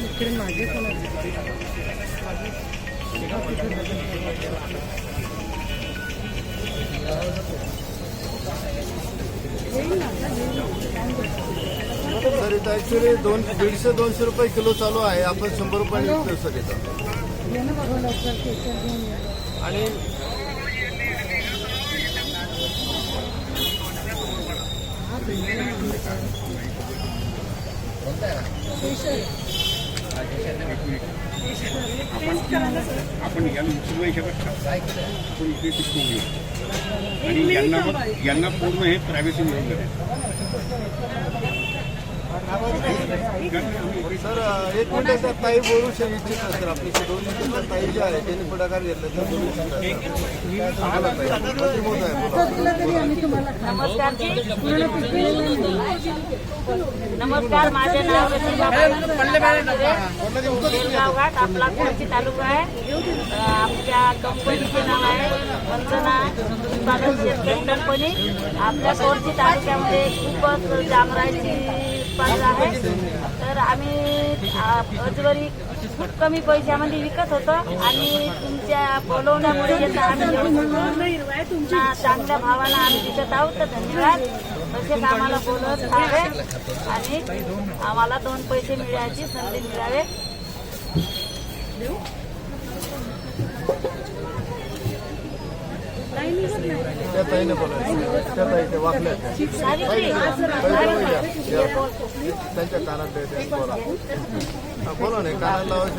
इकडे मागे पण सर इथं ॲक्च्युली 150-200 रुपये किलो चालू आहे. आपण 100 रुपये विकतो सर इथं. आणि आपण यांना उचलू शकत आपण इकडे टिकवून घेऊ आणि यांना पूर्ण हे प्रायव्हसी मिळून सर एक मिनिट ताई बोलू इच्छित सर आपली 2 मिनिटं ताई जे आहे त्यांनी पुढाकार घेतला तर बोलू नमस्कार, माझे नाव घाट आपला कोणची तालुका आहे. आमच्या कंपनीचे नाव आहे वंदना उत्पादन शेतकरी कंपनी. आपल्या कोणची तालुक्यामध्ये खूपच जांभळाची उत्पादन आहे. तर आम्ही अजवरी खूप कमी पैशामध्ये विकत होतो आणि तुमच्या बोलवण्यामुळे आम्ही चांगल्या भावाला आम्ही विकत आहोत. तर धन्यवाद. तसेच आम्हाला बोलत राहावे आणि आम्हाला 2 पैसे मिळायची संधी मिळावे. त्या ताईने बोलायचं त्या ताई ते वाकल्या त्यांच्या कानात बोला बोला नाही कानात लावायचं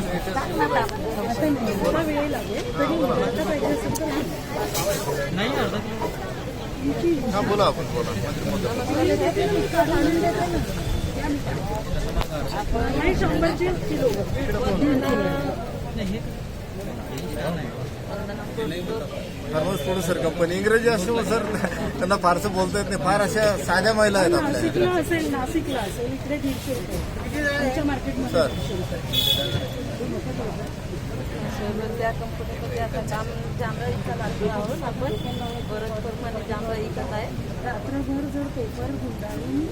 हा बोला आपण बोला थोडं सर कंपनी इंग्रजी असल्यामुळे सर त्यांना फारसं बोलता येत नाही. फार अशा साध्या महिला आहेत आपल्या सर. त्या कंपनीमध्ये आता जांभळा इकत लागलो आहोत आपण. बरंच प्रमाणे जांभळा इकत आहे. रात्रभर जर पेपर गुंडाळून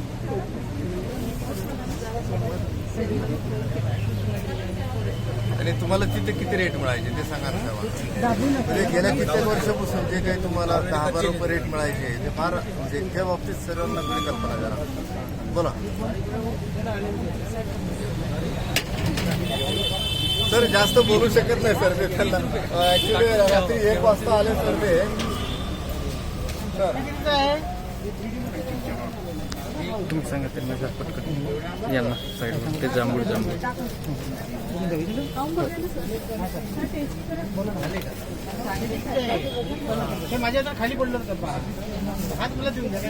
आणि तुम्हाला तिथे किती रेट मिळायचे ते सांगा ना. म्हणजे गेल्या कित्येक वर्षापासून जे काही तुम्हाला 10-12 रुपये रेट मिळायचे ते फार म्हणजे त्या बाबतीत सर्वांना थोडी कल्पना करा. बोला सर. जास्त बोलू शकत नाही सर ते त्यांना. ऍक्च्युली रात्री 1 वाजता आले सर ते सर. तुम्ही सांगा त्यांना जर पटकन यांना साईडवर ते जांभूळ माझ्या आता खाली पडलं तर हात मला देऊन द्या.